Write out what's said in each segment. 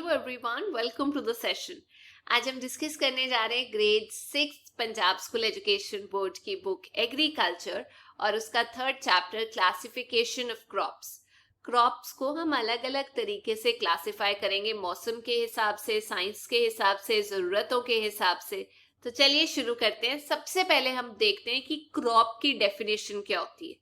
Hello everyone, welcome to the session. आज हम discuss करने जा रहे हैं grade 6 Punjab school education board की बुक एग्रीकल्चर और उसका third chapter classification of crops. Crops को हम अलग अलग तरीके से क्लासिफाई करेंगे, मौसम के हिसाब से, साइंस के हिसाब से, जरूरतों के हिसाब से। तो चलिए शुरू करते हैं। सबसे पहले हम देखते हैं कि क्रॉप की डेफिनेशन क्या होती है।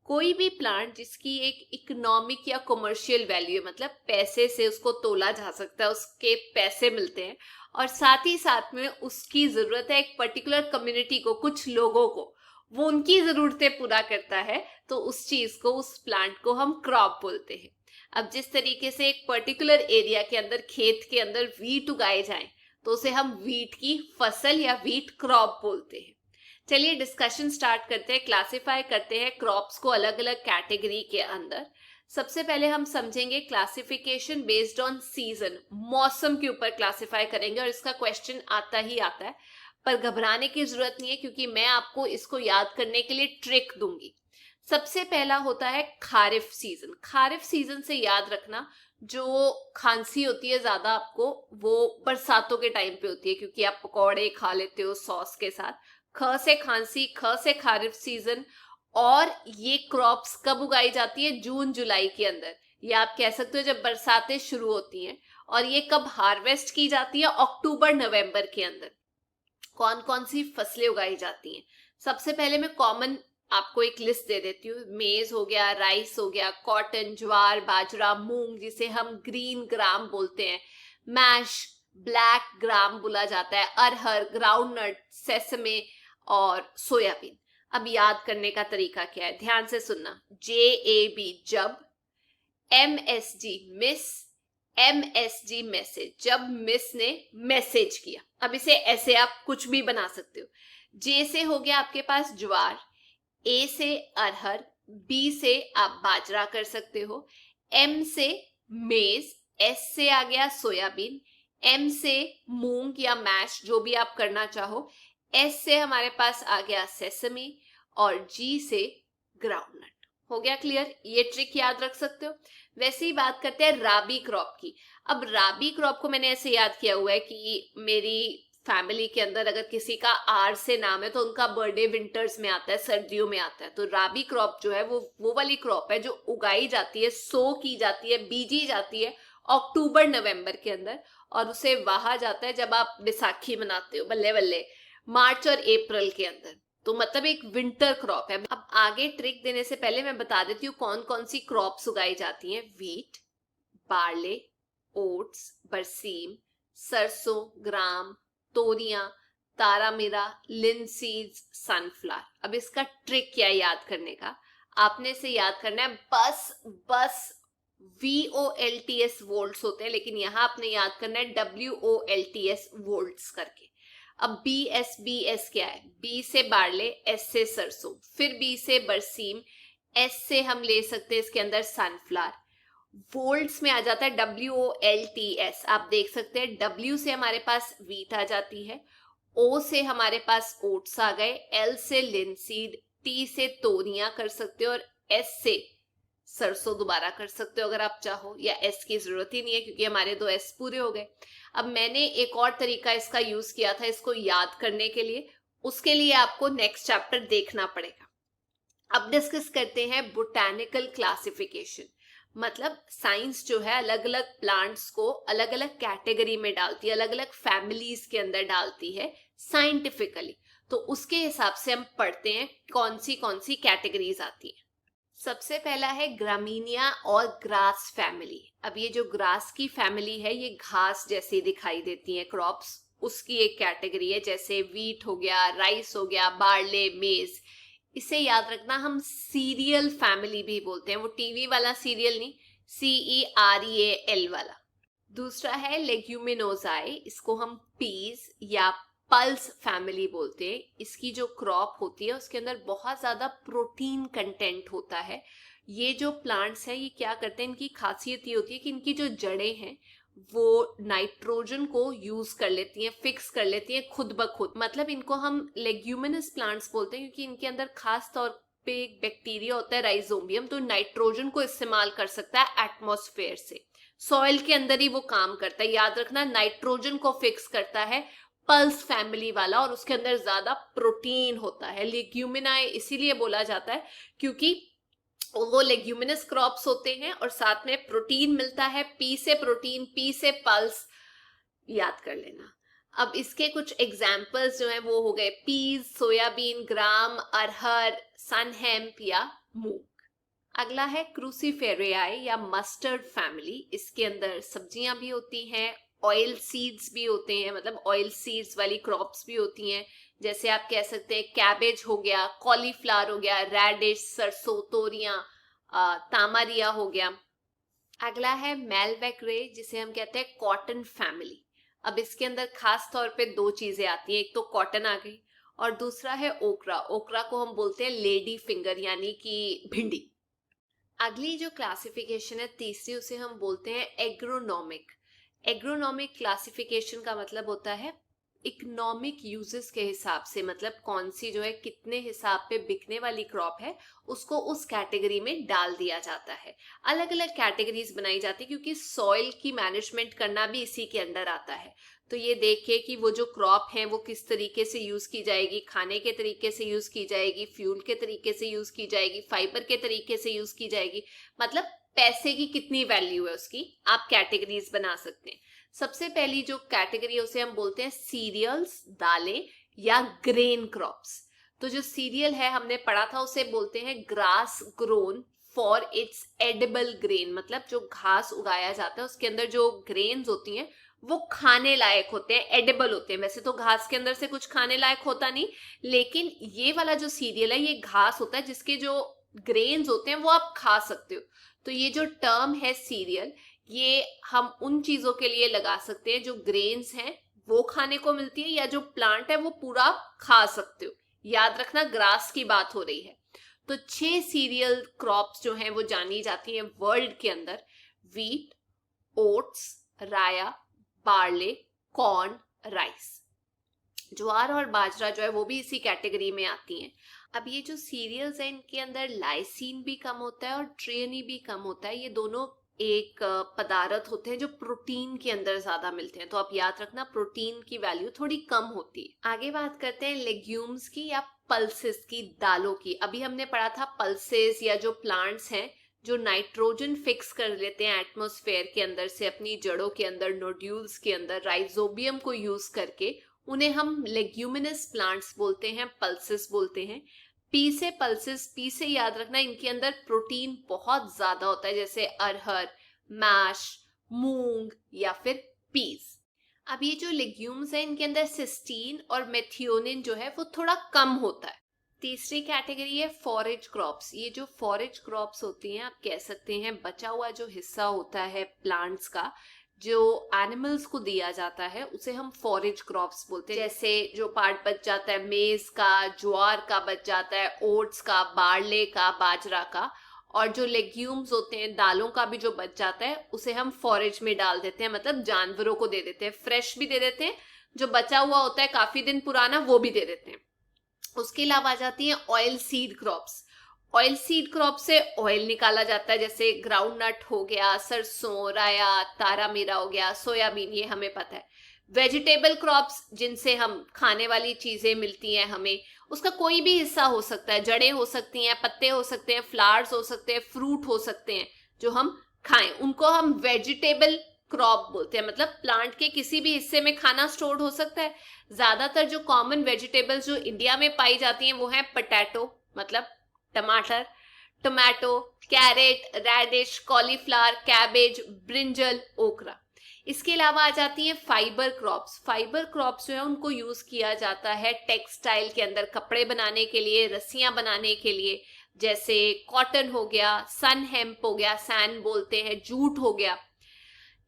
कोई भी प्लांट जिसकी एक इकोनॉमिक या कमर्शियल वैल्यू है, मतलब पैसे से उसको तोला जा सकता है, उसके पैसे मिलते हैं, और साथ ही साथ में उसकी जरूरत है एक पर्टिकुलर कम्युनिटी को, कुछ लोगों को, वो उनकी जरूरतें पूरा करता है, तो उस चीज को, उस प्लांट को हम क्रॉप बोलते हैं। अब जिस तरीके से एक पर्टिकुलर एरिया के अंदर, खेत के अंदर वीट उगाए जाए, तो उसे हम वीट की फसल या वीट क्रॉप बोलते हैं। चलिए डिस्कशन स्टार्ट करते हैं, क्लासिफाई करते हैं क्रॉप्स को अलग अलग कैटेगरी के अंदर। सबसे पहले हम समझेंगे क्लासिफिकेशन बेस्ड ऑन सीजन, मौसम के ऊपर क्लासिफाई करेंगे, और इसका क्वेश्चन आता ही आता है, पर घबराने की जरूरत नहीं है क्योंकि मैं आपको इसको याद करने के लिए ट्रिक दूंगी। सबसे पहला होता है खारिफ सीजन। खारिफ सीजन से याद रखना, जो खांसी होती है ज्यादा आपको, वो बरसातों के टाइम पे होती है, क्योंकि आप पकौड़े खा लेते हो सॉस के साथ। ख से खांसी, ख से खारिफ सीजन। और ये क्रॉप्स कब उगाई जाती है? जून जुलाई के अंदर, या आप कह सकते हो जब बरसातें शुरू होती हैं। और ये कब हार्वेस्ट की जाती है? अक्टूबर नवंबर के अंदर। कौन कौन सी फसलें उगाई जाती हैं? सबसे पहले मैं कॉमन आपको एक लिस्ट दे देती हूँ। मेज हो गया, राइस हो गया, कॉटन, ज्वार, बाजरा, मूंग जिसे हम ग्रीन ग्राम बोलते हैं, मैश, ब्लैक ग्राम बोला जाता है, अरहर, ग्राउंडनट, सेसमे और सोयाबीन। अब याद करने का तरीका क्या है, ध्यान से सुनना। JAB जब, MSG मिस, MSG मैसेज, जब मिस ने मैसेज किया। अब इसे ऐसे आप कुछ भी बना सकते हो। J से हो गया आपके पास ज्वार, A से अरहर, B से आप बाजरा कर सकते हो, M से मेज, S से आ गया सोयाबीन, M से मूंग या मैश, जो भी आप करना चाहो, S से हमारे पास आ गया सेसमी, और G से ग्राउंडनट। हो गया क्लियर? ये ट्रिक याद रख सकते हो। वैसे ही बात करते हैं राबी क्रॉप की। अब राबी क्रॉप को मैंने ऐसे याद किया हुआ है कि मेरी फैमिली के अंदर अगर किसी का आर से नाम है तो उनका बर्थडे विंटर्स में आता है, सर्दियों में आता है। तो राबी क्रॉप जो है वो वाली क्रॉप है जो उगाई जाती है, सो की जाती है, बीजी जाती है अक्टूबर नवंबर के अंदर, और उसे वाहा जाता है जब आप बैसाखी मनाते हो, बल्ले बल्ले, मार्च और अप्रैल के अंदर। तो मतलब एक विंटर क्रॉप है। अब आगे ट्रिक देने से पहले मैं बता देती हूँ कौन कौन सी क्रॉप्स उगाई जाती हैं। वीट, बार्ले, ओट्स, बरसीम, सरसों, ग्राम, तोरियां, तारामीरा, लिनसीड्स, सनफ्लावर। अब इसका ट्रिक क्या है याद करने का? आपने इसे याद करना है, बस VOLTS वोल्ट्स होते हैं, लेकिन यहां आपने याद करना है WOLTS वोल्ट्स करके। अब BS क्या है? B से बार्ले, S से सरसों, फिर B से बरसीम, S से हम ले सकते हैं इसके अंदर सनफ्लावर। वोल्ट्स में आ जाता है WOLTS। आप देख सकते हैं W से हमारे पास वीट आ जाती है, O से हमारे पास ओट्स आ गए, L से लिनसीड, T से तोरियां कर सकते हो, और S से सरसों दोबारा कर सकते हो अगर आप चाहो, या S की जरूरत ही नहीं है क्योंकि हमारे 2 S पूरे हो गए। अब मैंने एक और तरीका इसका यूज किया था इसको याद करने के लिए, उसके लिए आपको नेक्स्ट चैप्टर देखना पड़ेगा। अब डिस्कस करते हैं बोटैनिकल क्लासिफिकेशन। मतलब साइंस जो है अलग अलग प्लांट्स को अलग अलग कैटेगरी में डालती है, अलग अलग फैमिलीज के अंदर डालती है साइंटिफिकली। तो उसके हिसाब से हम पढ़ते हैं कौन सी कैटेगरीज आती है। सबसे पहला है ग्रामीनिया और ग्रास फैमिली। अब ये जो ग्रास की फैमिली है, ये घास जैसी दिखाई देती है क्रॉप्स, उसकी एक कैटेगरी है। जैसे वीट हो गया, राइस हो गया, बार्ले, मेज। इसे याद रखना, हम सीरियल फैमिली भी बोलते हैं, वो टीवी वाला सीरियल नहीं, CEREAL वाला। दूसरा है लेग्यूमिनोजाई, इसको हम पीज या पल्स फैमिली बोलते हैं। इसकी जो क्रॉप होती है उसके अंदर बहुत ज्यादा प्रोटीन कंटेंट होता है। ये जो प्लांट्स हैं ये क्या करते हैं, इनकी खासियत ये होती है कि इनकी जो जड़ें हैं वो नाइट्रोजन को यूज कर लेती हैं, फिक्स कर लेती हैं खुद ब खुद। मतलब इनको हम लेग्यूमिनस प्लांट्स बोलते हैं क्योंकि इनके अंदर खास तौर पे एक बैक्टीरिया होता है राइजोबियम, तो नाइट्रोजन को इस्तेमाल कर सकता है एटमॉस्फेयर से। सॉइल के अंदर ही वो काम करता है। याद रखना, नाइट्रोजन को फिक्स करता है पल्स फैमिली वाला, और उसके अंदर ज्यादा प्रोटीन होता है। लेग्यूमिनाए इसीलिए बोला जाता है क्योंकि वो लेग्यूमिनस क्रॉप्स होते हैं और साथ में प्रोटीन मिलता है। पी से प्रोटीन, पी से पल्स, याद कर लेना। अब इसके कुछ एग्जाम्पल्स जो है वो हो गए पीज, सोयाबीन, ग्राम, अरहर, सन हेम्प या मूंग। अगला है क्रूसीफेरेआई या मस्टर्ड फैमिली। इसके अंदर सब्जियां भी होती हैं, ऑयल सीड्स भी होते हैं, मतलब ऑयल सीड्स वाली क्रॉप्स भी होती हैं। जैसे आप कह सकते हैं कैबेज हो गया, कॉलीफ्लावर हो गया, रेडिश, सरसों, तोरियां, तामारिया हो गया। अगला है मेलवेग्रे, जिसे हम कहते हैं कॉटन फैमिली। अब इसके अंदर खास तौर पे दो चीजें आती हैं, एक तो कॉटन आ गई और दूसरा है ओकरा। ओकरा को हम बोलते हैं लेडी फिंगर यानी कि भिंडी। अगली जो क्लासिफिकेशन है तीसरी, उसे हम बोलते हैं एग्रोनॉमिक। एग्रोनॉमिक क्लासिफिकेशन का मतलब होता है इकोनॉमिक यूजेस के हिसाब से, मतलब कौन सी जो है कितने हिसाब पे बिकने वाली क्रॉप है उसको उस कैटेगरी में डाल दिया जाता है। अलग अलग कैटेगरीज बनाई जाती है क्योंकि सॉइल की मैनेजमेंट करना भी इसी के अंडर आता है। तो ये देखिए कि वो जो क्रॉप है वो किस तरीके से यूज की जाएगी, खाने के तरीके से यूज की जाएगी, फ्यूल के तरीके से यूज की जाएगी, फाइबर के तरीके से यूज की जाएगी, मतलब पैसे की कितनी वैल्यू है उसकी, आप कैटेगरीज बना सकते हैं। सबसे पहली जो कैटेगरी है उसे हम बोलते हैं सीरियल्स, दालें या ग्रेन क्रॉप्स। तो जो सीरियल है हमने पढ़ा था उसे बोलते हैं grass grown for its edible grain, मतलब जो घास उगाया जाता है उसके अंदर जो ग्रेन्स होती हैं वो खाने लायक होते हैं, एडिबल होते हैं। वैसे तो घास के अंदर से कुछ खाने लायक होता नहीं, लेकिन ये वाला जो सीरियल है ये घास होता है जिसके जो ग्रेन्स होते हैं वो आप खा सकते हो। तो ये जो टर्म है सीरियल, ये हम उन चीजों के लिए लगा सकते हैं जो ग्रेन्स हैं वो खाने को मिलती है, या जो प्लांट है वो पूरा खा सकते हो। याद रखना ग्रास की बात हो रही है। तो 6 सीरियल क्रॉप्स जो हैं वो जानी जाती हैं वर्ल्ड के अंदर: वीट, ओट्स, राया, बार्ले, कॉर्न, राइस। ज्वार और बाजरा जो है वो भी इसी कैटेगरी में आती हैं। अब ये जो सीरियल्स हैं इनके अंदर लाइसिन भी कम होता है और ट्रियोनी भी कम होता है। ये दोनों एक पदार्थ होते हैं जो प्रोटीन के अंदर ज्यादा मिलते हैं, तो आप याद रखना प्रोटीन की वैल्यू थोड़ी कम होती है। आगे बात करते हैं लेग्यूम्स की या पल्सेस की, दालों की। अभी हमने पढ़ा था पल्सेस या जो प्लांट्स हैं जो नाइट्रोजन फिक्स कर लेते हैं एटमॉस्फेयर के अंदर से अपनी जड़ों के अंदर, नोड्यूल्स के अंदर राइजोबियम को यूज करके, उन्हें हम लेग्यूमिनस प्लांट्स बोलते हैं, पल्सेस बोलते हैं। पी से पल्सेस, पी से याद रखना इनके अंदर प्रोटीन बहुत ज्यादा होता है, जैसे अरहर, मैश, मूंग या फिर पीस। अब ये जो लेग्यूम्स है इनके अंदर सिस्टीन और मेथियोनिन जो है वो थोड़ा कम होता है। तीसरी कैटेगरी है फॉरेज क्रॉप्स। ये जो फॉरेज क्रॉप्स होती हैं, आप कह सकते हैं बचा हुआ जो हिस्सा होता है प्लांट्स का जो एनिमल्स को दिया जाता है उसे हम फॉरेज क्रॉप्स बोलते हैं। जैसे जो पार्ट बच जाता है मेज का, ज्वार का बच जाता है, ओट्स का, बार्ले का, बाजरा का, और जो लेग्यूम्स होते हैं दालों का भी जो बच जाता है उसे हम फॉरेज में डाल देते हैं, मतलब जानवरों को दे देते हैं। फ्रेश भी दे देते हैं, जो बचा हुआ होता है काफी दिन पुराना वो भी दे देते हैं। उसके अलावा आ जाती है oil seed crops. Oil seed crop से ऑयल निकाला जाता है, जैसे ग्राउंड नट हो गया, सरसों, राया, तारा मीरा हो गया, सोयाबीन, ये हमें पता है। वेजिटेबल क्रॉप्स जिनसे हम खाने वाली चीजें मिलती हैं हमें, उसका कोई भी हिस्सा हो सकता है, जड़ें हो सकती हैं, पत्ते हो सकते हैं, फ्लावर्स हो सकते हैं, फ्रूट हो सकते हैं जो हम खाएं, उनको हम वेजिटेबल क्रॉप बोलते हैं। मतलब प्लांट के किसी भी हिस्से में खाना स्टोर्ड हो सकता है। ज्यादातर जो कॉमन वेजिटेबल्स जो इंडिया में पाई जाती हैं वो है पोटैटो, मतलब टमाटर, tomato, carrot, radish, cauliflower, cabbage, brinjal, okra. इसके अलावा आ जाती हैं फाइबर क्रॉप्स। फाइबर क्रॉप्स जो है उनको यूज किया जाता है टेक्सटाइल के अंदर, कपड़े बनाने के लिए, रस्सियां बनाने के लिए, जैसे कॉटन हो गया, सन हेम्प हो गया, सैन बोलते हैं, जूट हो गया।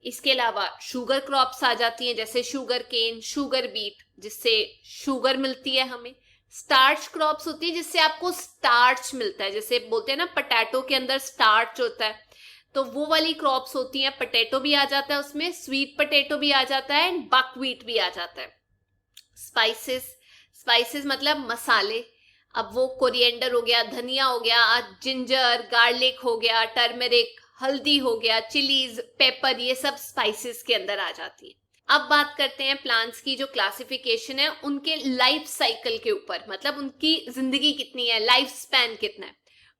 इसके अलावा शुगर क्रॉप्स आ जाती हैं, जैसे शुगर केन, शुगर बीट, जिससे शुगर मिलती है हमें। स्टार्च क्रॉप्स होती है जिससे आपको स्टार्च मिलता है, जैसे बोलते हैं ना पोटैटो के अंदर स्टार्च होता है, तो वो वाली क्रॉप्स होती हैं। पोटैटो भी आ जाता है उसमें, स्वीट पोटैटो भी आ जाता है, बकव्हीट भी आ जाता है। स्पाइसेस, स्पाइसेस मतलब मसाले। अब वो कोरिएंडर हो गया, धनिया हो गया, जिंजर, गार्लिक हो गया, टर्मरिक, हल्दी हो गया, चिलीज, पेपर, ये सब स्पाइसेस के अंदर आ जाती है। अब बात करते हैं प्लांट्स की जो क्लासिफिकेशन है उनके लाइफ साइकिल के ऊपर, मतलब उनकी जिंदगी कितनी है, लाइफ स्पैन कितना है।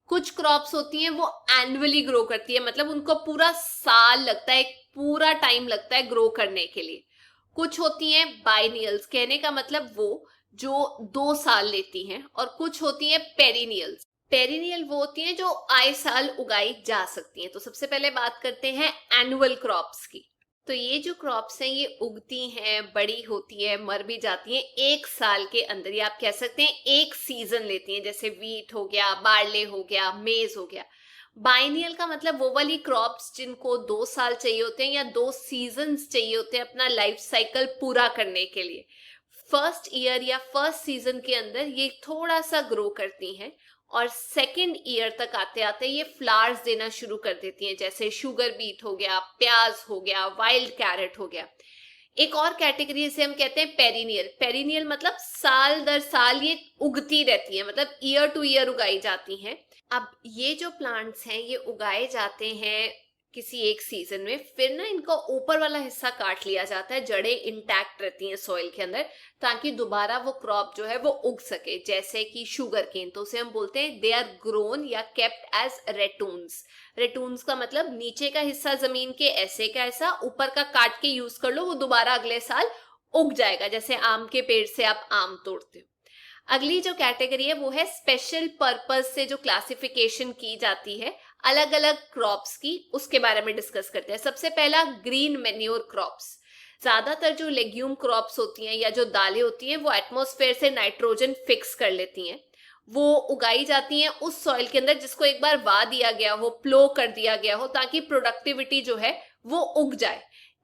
कुछ क्रॉप्स होती हैं वो एनुअली ग्रो करती है, मतलब उनको पूरा साल लगता है, पूरा टाइम लगता है ग्रो करने के लिए। कुछ होती हैं बाइनियल्स, कहने का मतलब वो जो 2 साल लेती हैं, और कुछ होती हैं पेरिनियल्स। पेरिनियल वो होती हैं जो आए साल उगाई जा सकती हैं। तो सबसे पहले बात करते हैं एनुअल क्रॉप्स की। तो ये जो क्रॉप्स हैं ये उगती हैं, बड़ी होती है, मर भी जाती हैं 1 साल के अंदर, या आप कह सकते हैं एक सीजन लेती हैं, जैसे वीट हो गया, बार्ले हो गया, मेज हो गया। बाइनियल का मतलब वो वाली क्रॉप्स जिनको 2 साल चाहिए होते हैं या 2 सीजन्स चाहिए होते हैं अपना लाइफ साइकिल पूरा करने के लिए। फर्स्ट ईयर या फर्स्ट सीजन के अंदर ये थोड़ा सा ग्रो करती हैं, और सेकेंड ईयर तक आते आते ये फ्लावर्स देना शुरू कर देती हैं, जैसे शुगर बीट हो गया, प्याज हो गया, वाइल्ड कैरेट हो गया। एक और कैटेगरी इसे हम कहते हैं पेरिनियल। पेरिनियल मतलब साल दर साल ये उगती रहती है, मतलब ईयर टू ईयर उगाई जाती हैं। अब ये जो प्लांट्स हैं ये उगाए जाते हैं किसी एक सीजन में, फिर ना इनका ऊपर वाला हिस्सा काट लिया जाता है, जड़ें इंटैक्ट रहती हैं सॉइल के अंदर, ताकि दोबारा वो क्रॉप जो है वो उग सके। जैसे कि शुगर केन, तो उसे हम बोलते हैं दे आर ग्रोन या केप्ट एज रेटून्स। रेटून्स का मतलब नीचे का हिस्सा जमीन के ऐसे का ऐसा, ऊपर का काट के यूज कर लो, वो दोबारा अगले साल उग जाएगा, जैसे आम के पेड़ से आप आम तोड़ते हो। अगली जो कैटेगरी है वो है स्पेशल पर्पस से जो क्लासिफिकेशन की जाती है अलग अलग क्रॉप्स की, उसके बारे में डिस्कस करते हैं। सबसे पहला ग्रीन मैन्योर क्रॉप्स। ज्यादातर जो लेग्यूम क्रॉप्स होती हैं या जो दालें होती हैं वो एटमॉस्फेयर से नाइट्रोजन फिक्स कर लेती हैं। वो उगाई जाती हैं उस सॉइल के अंदर जिसको एक बार वाह दिया गया हो, प्लो कर दिया गया हो, ताकि प्रोडक्टिविटी जो है वो उग जाए।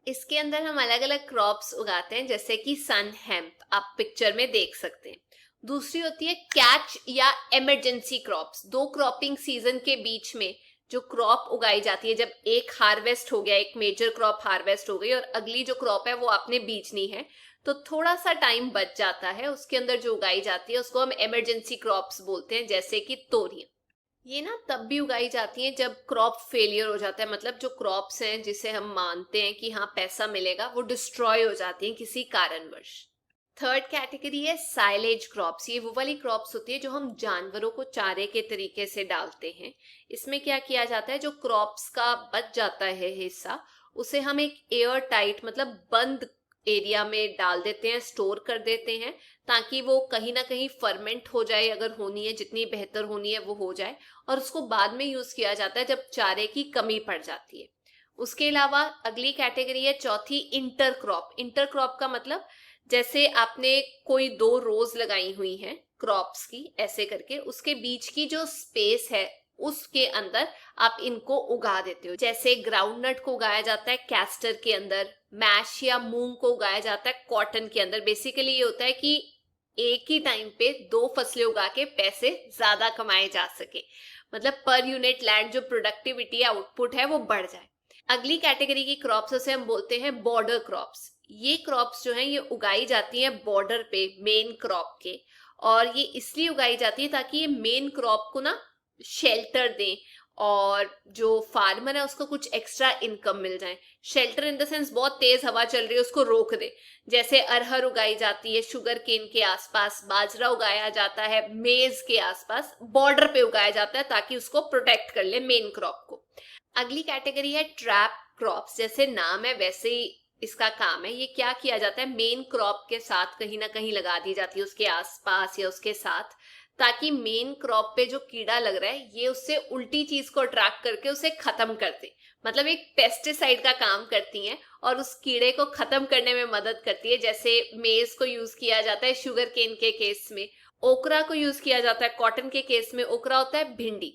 इसके अंदर हम अलग अलग क्रॉप्स उगाते हैं, जैसे कि सन हेम्प आप पिक्चर में देख सकते हैं। दूसरी होती है कैच या इमरजेंसी क्रॉप्स। 2 क्रॉपिंग सीजन के बीच में जो क्रॉप उगाई जाती है, जब एक हार्वेस्ट हो गया, एक मेजर क्रॉप हार्वेस्ट हो गई और अगली जो क्रॉप है वो आपने बीजनी है, तो थोड़ा सा टाइम बच जाता है, उसके अंदर जो उगाई जाती है उसको हम इमरजेंसी क्रॉप्स बोलते हैं, जैसे कि तोरियां। ये ना तब भी उगाई जाती हैं जब क्रॉप फेलियर हो जाता है, मतलब जो क्रॉप्स हैं जिसे हम मानते हैं कि हाँ पैसा मिलेगा, वो डिस्ट्रॉय हो जाती हैं किसी कारणवश। थर्ड कैटेगरी है साइलेज क्रॉप्स। ये वो वाली क्रॉप्स होती है जो हम जानवरों को चारे के तरीके से डालते हैं। इसमें क्या किया जाता है, जो क्रॉप्स का बच जाता है हिस्सा, उसे हम एक एयर टाइट मतलब बंद एरिया में डाल देते हैं, स्टोर कर देते हैं, ताकि वो कहीं ना कहीं फर्मेंट हो जाए, अगर होनी है, जितनी बेहतर होनी है वो हो जाए, और उसको बाद में यूज किया जाता है जब चारे की कमी पड़ जाती है। उसके अलावा अगली कैटेगरी है चौथी इंटरक्रॉप। इंटरक्रॉप का मतलब जैसे आपने कोई 2 रोज लगाई हुई हैं क्रॉप्स की, ऐसे करके उसके बीच की जो स्पेस है उसके अंदर आप इनको उगा देते हो। जैसे ग्राउंडनट को उगाया जाता है कैस्टर के अंदर, मैश या मूंग को उगाया जाता है कॉटन के अंदर। बेसिकली ये होता है कि एक ही टाइम पे 2 फसलें उगा के पैसे ज्यादा कमाए जा सके, मतलब पर यूनिट लैंड जो प्रोडक्टिविटी आउटपुट है वो बढ़ जाए। अगली कैटेगरी की क्रॉप्स से हम बोलते हैं बॉर्डर क्रॉप्स। ये क्रॉप्स जो हैं ये उगाई जाती हैं बॉर्डर पे मेन क्रॉप के, और ये इसलिए उगाई जाती है ताकि ये मेन क्रॉप को ना शेल्टर दें और जो फार्मर है उसको कुछ एक्स्ट्रा इनकम मिल जाए। शेल्टर इन द सेंस बहुत तेज हवा चल रही है उसको रोक दे। जैसे अरहर उगाई जाती है शुगर केन के आसपास, बाजरा उगाया जाता है मेज के आसपास, बॉर्डर पे उगाया जाता है ताकि उसको प्रोटेक्ट कर ले मेन क्रॉप को। अगली कैटेगरी है ट्रैप क्रॉप्स। जैसे नाम है वैसे ही इसका काम है। ये क्या किया जाता है, मेन क्रॉप के साथ कहीं ना कहीं लगा दी जाती है, उसके आसपास या उसके साथ, ताकि मेन क्रॉप पे जो कीड़ा लग रहा है ये उससे उल्टी चीज को अट्रैक्ट करके उसे खत्म कर दे। मतलब एक पेस्टिसाइड का काम करती हैं और उस कीड़े को खत्म करने में मदद करती है। जैसे मेज को यूज किया जाता है शुगर केन के केस में, ओकरा को यूज किया जाता है कॉटन के केस में, ओकरा होता है भिंडी।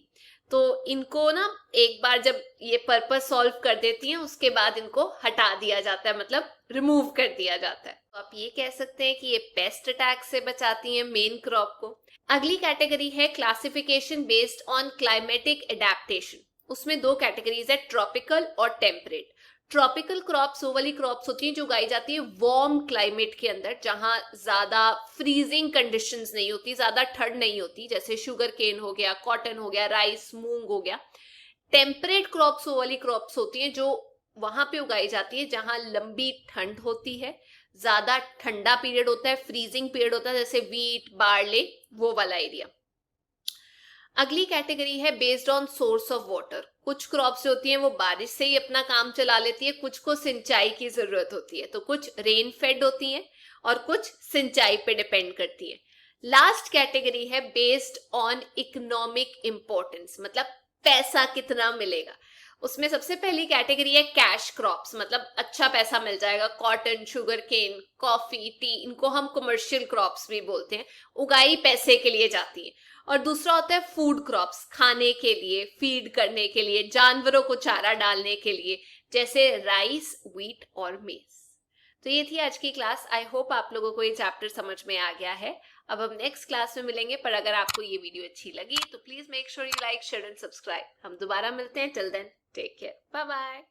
तो इनको ना एक बार जब ये पर्पस सॉल्व कर देती हैं उसके बाद इनको हटा दिया जाता है, मतलब रिमूव कर दिया जाता है। तो आप ये कह सकते हैं कि ये पेस्ट अटैक से बचाती हैं मेन क्रॉप को। अगली कैटेगरी है classification based on climatic adaptation. उसमें 2 कैटेगरीज है, ट्रॉपिकल और टेम्परेट। ट्रॉपिकल क्रॉप्स वो वाली क्रॉप्स होती हैं जो उगाई जाती है वार्म क्लाइमेट के अंदर, जहां ज्यादा फ्रीजिंग कंडीशंस नहीं होती, ज्यादा ठंड नहीं होती, जैसे शुगर केन हो गया, कॉटन हो गया, राइस, मूंग हो गया। टेम्परेट क्रॉप्स वो वाली क्रॉप्स होती हैं जो वहां पे उगाई जाती है जहां लंबी ठंड होती है, ज्यादा ठंडा पीरियड होता है, फ्रीजिंग पीरियड होता है, जैसे वीट, बार्ले, वो वाला एरिया। अगली कैटेगरी है based on source of water. कुछ क्रॉप्स होती हैं वो बारिश से ही अपना काम चला लेती है, कुछ को सिंचाई की जरूरत होती है, तो कुछ रेन फेड होती हैं और कुछ सिंचाई पे डिपेंड करती है। लास्ट कैटेगरी है बेस्ड ऑन इकोनॉमिक इंपॉर्टेंस, मतलब पैसा कितना मिलेगा। उसमें सबसे पहली कैटेगरी है कैश क्रॉप्स, मतलब अच्छा पैसा मिल जाएगा। Cotton, sugar cane, coffee, tea, इनको हम कमर्शियल क्रॉप्स भी बोलते हैं, उगाई पैसे के लिए जाती है। और दूसरा होता है फूड क्रॉप्स, खाने के लिए, फीड करने के लिए, जानवरों को चारा डालने के लिए, जैसे राइस, व्हीट और मेज। तो ये थी आज की क्लास। आई होप आप लोगों को ये चैप्टर समझ में आ गया है। अब हम नेक्स्ट क्लास में मिलेंगे, पर अगर आपको ये वीडियो अच्छी लगी तो please make sure you like, share and subscribe. हम दोबारा मिलते हैं। Till then take care, bye bye.